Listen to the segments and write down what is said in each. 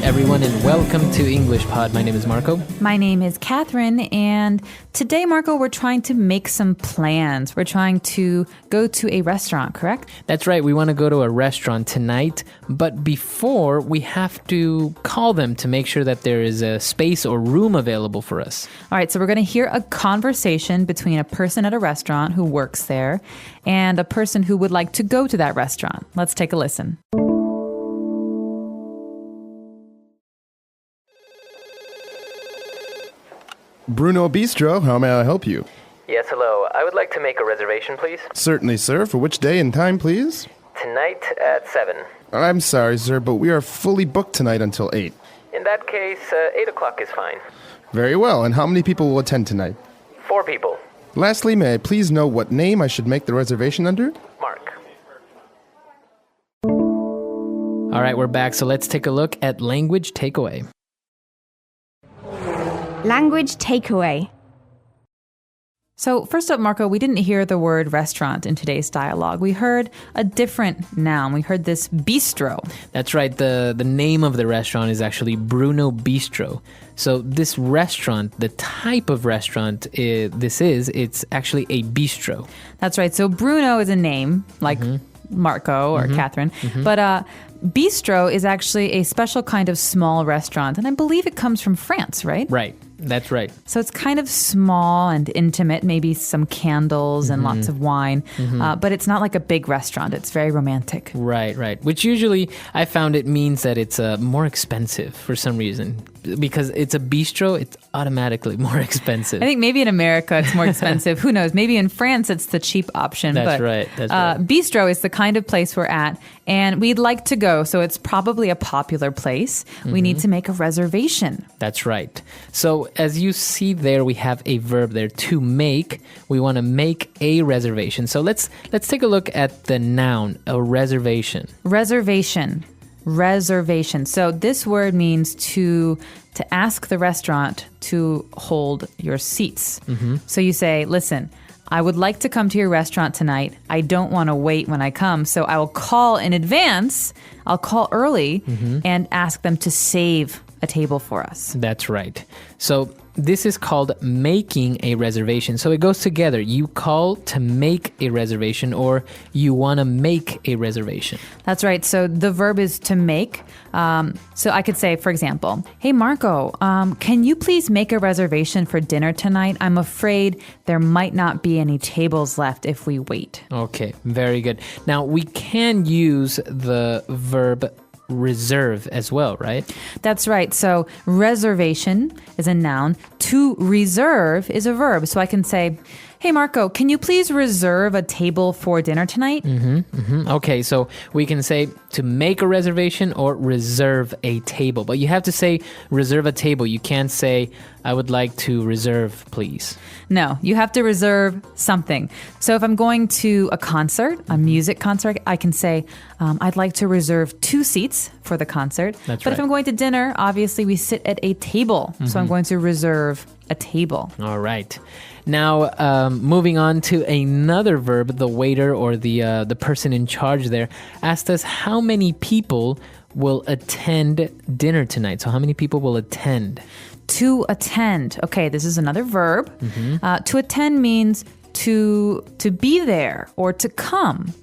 everyone, and welcome to English Pod. My name is Marco. My name is Catherine, and today, Marco, we're trying to make some plans. We're trying to go to a restaurant, correct? That's right. We want to go to a restaurant tonight, but before, we have to call them to make sure that there is a space or room available for us. All right, so we're going to hear a conversation between a person at a restaurant who works there and a person who would like to go to that restaurant. Let's take a listen. Bruno Bistro, how may I help you? Yes, hello. I would like to make a reservation, please. Certainly, sir. For which day and time, please? Tonight at 7. I'm sorry, sir, but we are fully booked tonight until 8. In that case, 8 o'clock is fine. Very well. And how many people will attend tonight? 4 people. Lastly, may I please know what name I should make the reservation under? Mark. All right, we're back, so let's take a look at language takeaway. Language takeaway. So first up, Marco, we didn't hear the word restaurant in today's dialogue. We heard a different noun. We heard this bistro. That's right. The name of the restaurant is actually Bruno Bistro. So this restaurant, the type of restaurant it's actually a bistro. That's right. So Bruno is a name, like Marco or Catherine. But bistro is actually a special kind of small restaurant. And I believe it comes from France, right? Right. That's right. So it's kind of small and intimate, maybe some candles and lots of wine, but it's not like a big restaurant. It's very romantic. Right, right. Which usually I found it means that it's more expensive for some reason. Because it's a bistro, it's automatically more expensive. I think maybe in America it's more expensive. Who knows? Maybe in France it's the cheap option. That's but, right. That's right. Bistro is the kind of place we're at, and we'd like to go, so it's probably a popular place. We need to make a reservation. That's right. So as you see there, we have a verb there, to make. We want to make a reservation. So let's take a look at the noun, a reservation. Reservation. So this word means to ask the restaurant to hold your seats. So you say, listen, I would like to come to your restaurant tonight. I don't want to wait when I come, so I will call in advance. I'll call early and ask them to save a table for us. That's right. So this is called making a reservation. So it goes together. You call to make a reservation, or you want to make a reservation. That's right. So the verb is to make. So I could say, for example, hey, Marco, can you please make a reservation for dinner tonight? I'm afraid there might not be any tables left if we wait. Okay, very good. Now, we can use the verb reserve as well, right? That's right. So reservation is a noun. To reserve is a verb. So I can say, hey, Marco, can you please reserve a table for dinner tonight? Okay, so we can say to make a reservation or reserve a table. But you have to say reserve a table. You can't say, I would like to reserve, please. No, you have to reserve something. So if I'm going to a concert, a music concert, I can say, I'd like to reserve 2 seats for the concert. That's but right. if I'm going to dinner, obviously we sit at a table. So I'm going to reserve a table. All right. Now, moving on to another verb, the waiter or the person in charge there asked us how many people will attend dinner tonight. So how many people will attend? To attend. Okay, this is another verb. To attend means to be there or to come.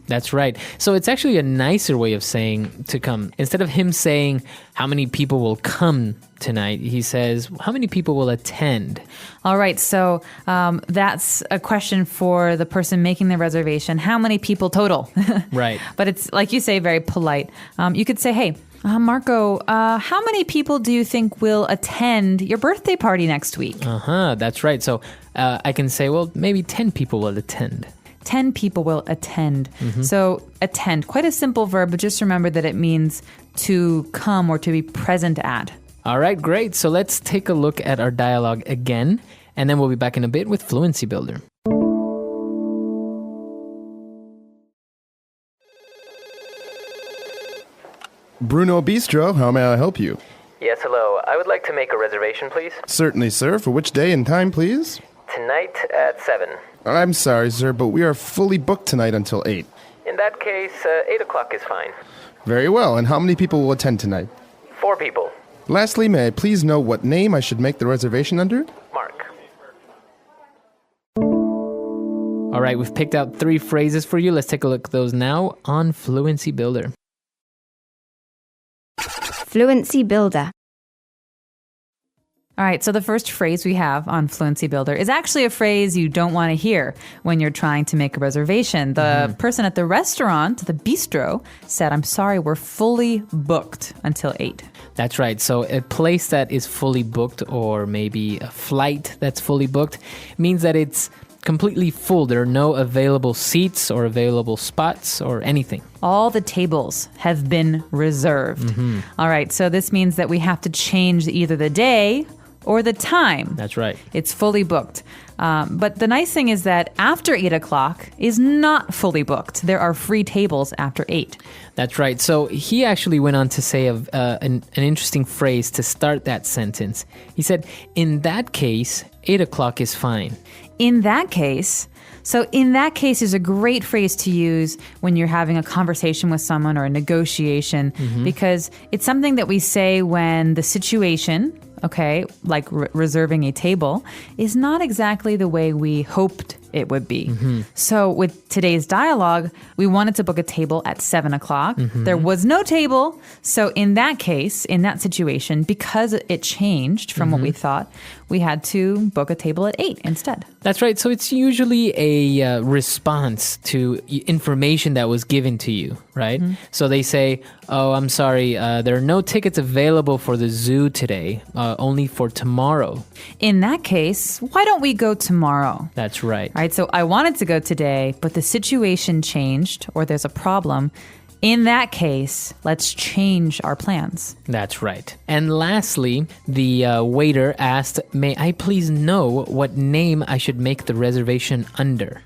That's right. So it's actually a nicer way of saying to come. Instead of him saying how many people will come tonight, he says how many people will attend. All right, so that's a question for the person making the reservation. How many people total? Right. But it's, like you say, very polite. You could say, hey, Marco, how many people do you think will attend your birthday party next week? That's right. So I can say, well, maybe 10 people will attend. 10 people will attend. So attend, quite a simple verb, but just remember that it means to come or to be present at. All right, great. So let's take a look at our dialogue again, and then we'll be back in a bit with Fluency Builder. Bruno Bistro, how may I help you? Yes, hello. I would like to make a reservation, please. Certainly, sir. For which day and time, please? Tonight at 7. I'm sorry, sir, but we are fully booked tonight until 8. In that case, 8 o'clock is fine. Very well. And how many people will attend tonight? 4 people. Lastly, may I please know what name I should make the reservation under? Mark. All right, we've picked out 3 phrases for you. Let's take a look at those now on Fluency Builder. Fluency Builder. All right, so the first phrase we have on Fluency Builder is actually a phrase you don't want to hear when you're trying to make a reservation. The person at the restaurant, the bistro, said, I'm sorry, we're fully booked until 8. That's right. So a place that is fully booked, or maybe a flight that's fully booked, means that it's completely full. There are no available seats or available spots or anything. All the tables have been reserved. All right, so this means that we have to change either the day or the time. That's right. It's fully booked. But the nice thing is that after 8 o'clock is not fully booked. There are free tables after 8. That's right. So he actually went on to say an interesting phrase to start that sentence. He said, in that case, 8 o'clock is fine. In that case, so in that case is a great phrase to use when you're having a conversation with someone or a negotiation, because it's something that we say when the situation, okay, like reserving a table, is not exactly the way we hoped it would be. So with today's dialogue, we wanted to book a table at 7 o'clock. There was no table. So in that case, in that situation, because it changed from what we thought, we had to book a table at 8 instead. That's right. So it's usually a response to information that was given to you, right? So they say, oh, I'm sorry, there are no tickets available for the zoo today, only for tomorrow. In that case, why don't we go tomorrow? That's right. All right, so I wanted to go today, but the situation changed, or there's a problem. In that case, let's change our plans. That's right. And lastly, the waiter asked, may I please know what name I should make the reservation under?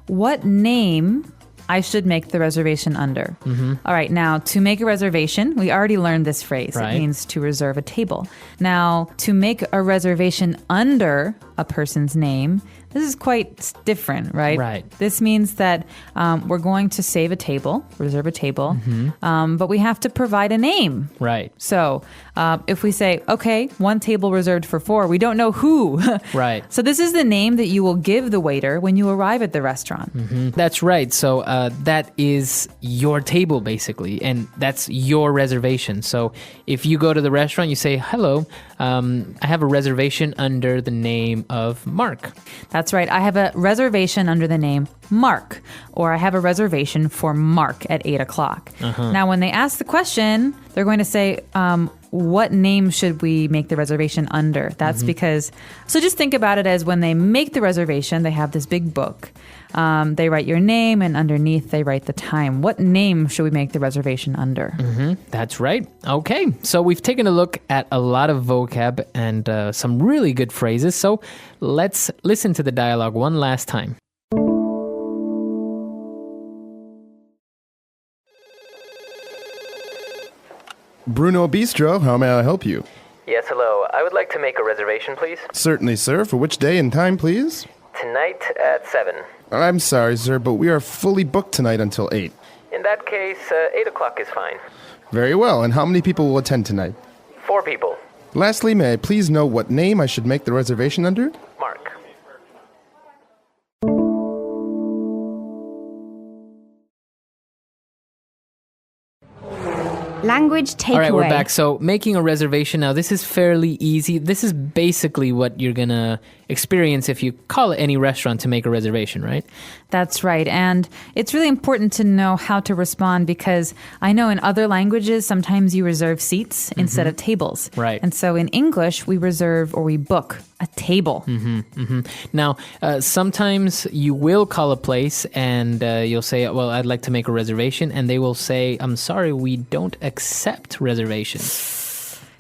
What name I should make the reservation under? All right, now to make a reservation, we already learned this phrase. Right. It means to reserve a table. Now, to make a reservation under a person's name, this is quite different, right? Right. This means that we're going to save a table, reserve a table, but we have to provide a name. Right. So if we say, okay, 1 table reserved for 4, we don't know who. Right. So this is the name that you will give the waiter when you arrive at the restaurant. That's right. So that is your table, basically, and that's your reservation. So if you go to the restaurant, you say, hello, I have a reservation under the name of Mark. That's right. I have a reservation under the name Mark, or I have a reservation for Mark at 8 o'clock. Now, when they ask the question, they're going to say, what name should we make the reservation under? That's because, so just think about it as when they make the reservation, they have this big book. They write your name, and underneath they write the time. What name should we make the reservation under? That's right. Okay, so we've taken a look at a lot of vocab and some really good phrases. So let's listen to the dialogue one last time. Bruno Bistro, how may I help you? Yes, hello. I would like to make a reservation, please. Certainly, sir. For which day and time, please? Tonight at 7. I'm sorry, sir, but we are fully booked tonight until 8. In that case, 8 o'clock is fine. Very well. And how many people will attend tonight? 4 people. Lastly, may I please know what name I should make the reservation under? Mark. Language takeaway. All right, we're back. So making a reservation now, this is fairly easy. This is basically what you're going to experience if you call any restaurant to make a reservation, right? That's right. And it's really important to know how to respond, because I know in other languages, sometimes you reserve seats instead of tables. Right. And so in English, we reserve or we book a table. Now, sometimes you will call a place and you'll say, well, I'd like to make a reservation. And they will say, I'm sorry, we don't accept reservations.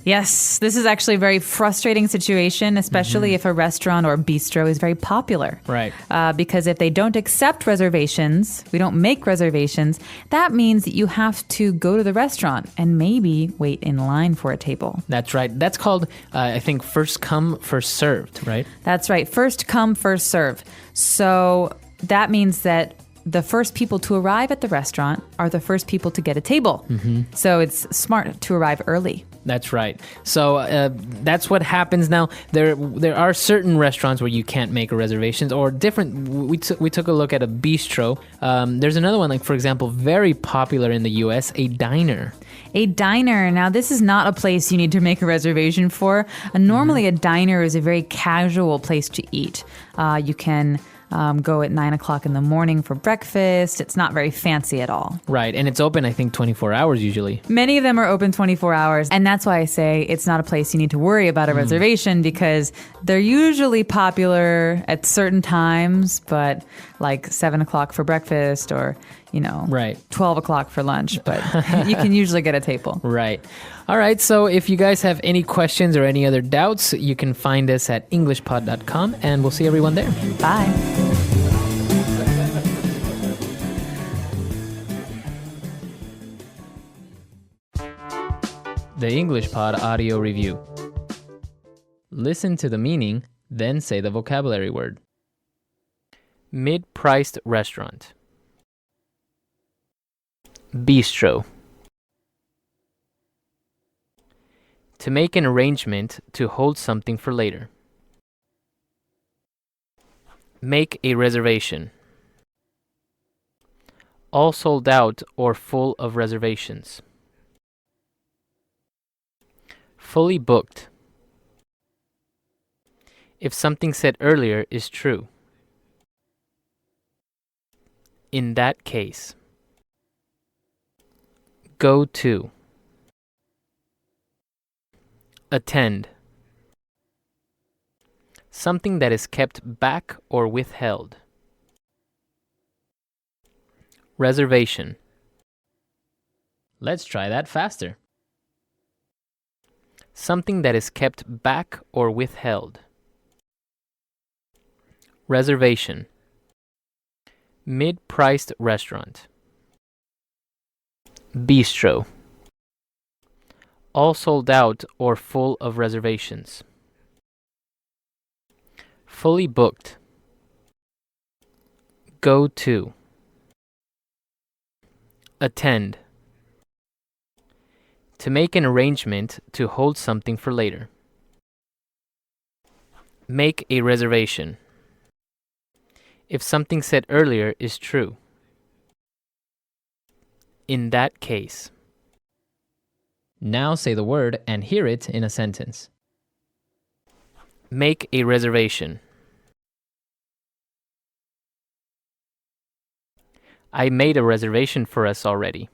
Yes, this is actually a very frustrating situation, especially if a restaurant or bistro is very popular. Right. Because if they don't accept reservations, we don't make reservations, that means that you have to go to the restaurant and maybe wait in line for a table. That's right. That's called, I think, first come, first served, right? That's right. First come, first serve. So that means that the first people to arrive at the restaurant are the first people to get a table. So it's smart to arrive early. That's right. So that's what happens now. There are certain restaurants where you can't make a reservations, or different. We took a look at a bistro. There's another one, like for example, very popular in the U.S., a diner. A diner. Now, this is not a place you need to make a reservation for. Normally, a diner is a very casual place to eat. You can go at 9 o'clock in the morning for breakfast. It's not very fancy at all. Right, and it's open, I think, 24 hours usually. Many of them are open 24 hours, and that's why I say it's not a place you need to worry about a reservation, because they're usually popular at certain times, but like 7 o'clock for breakfast or, right, 12 o'clock for lunch, but you can usually get a table. Right. All right, so if you guys have any questions or any other doubts, you can find us at englishpod.com, and we'll see everyone there. Bye. The English Pod Audio Review. Listen to the meaning, then say the vocabulary word. Mid-priced restaurant. Bistro. To make an arrangement to hold something for later. Make a reservation. All sold out or full of reservations. Fully booked. If something said earlier is true. In that case. Go to. Attend. Something that is kept back or withheld. Reservation. Let's try that faster. Something that is kept back or withheld. Reservation. Mid-priced restaurant. Bistro. All sold out or full of reservations. Fully booked. Go to. Attend. To make an arrangement to hold something for later. Make a reservation. If something said earlier is true. In that case. Now say the word and hear it in a sentence. Make a reservation. I made a reservation for us already.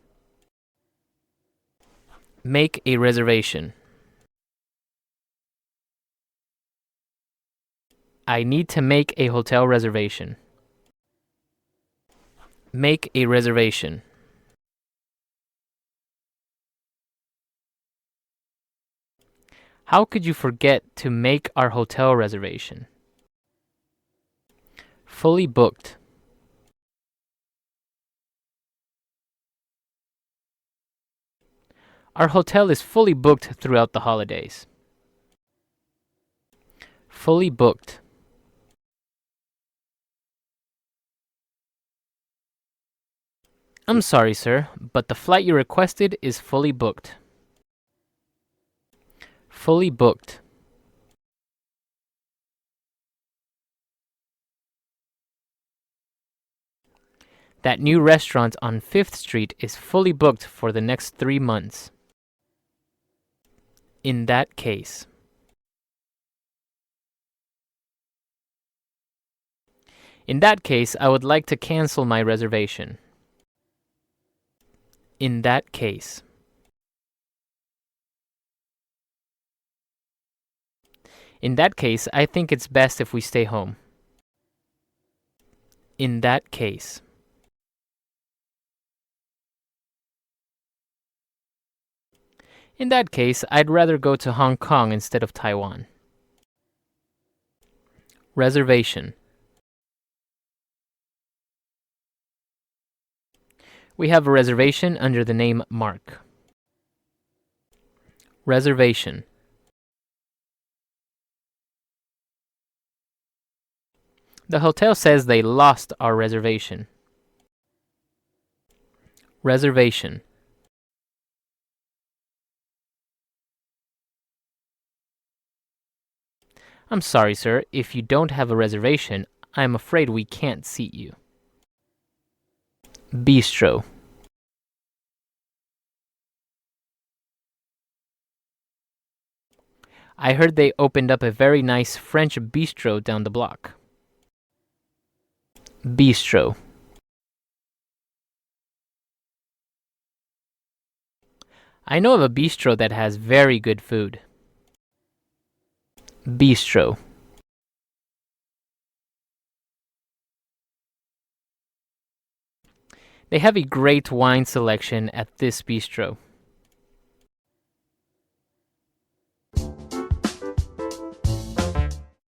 Make a reservation. I need to make a hotel reservation. Make a reservation. How could you forget to make our hotel reservation? Fully booked. Our hotel is fully booked throughout the holidays. Fully booked. I'm sorry, sir, but the flight you requested is fully booked. Fully booked. That new restaurant on 5th Street is fully booked for the next 3 months. In that case. In that case, I would like to cancel my reservation. In that case. In that case, I think it's best if we stay home. In that case. In that case, I'd rather go to Hong Kong instead of Taiwan. Reservation. We have a reservation under the name Mark. Reservation. The hotel says they lost our reservation. Reservation. I'm sorry, sir. If you don't have a reservation, I'm afraid we can't seat you. Bistro. I heard they opened up a very nice French bistro down the block. Bistro. I know of a bistro that has very good food. Bistro. They have a great wine selection at this bistro.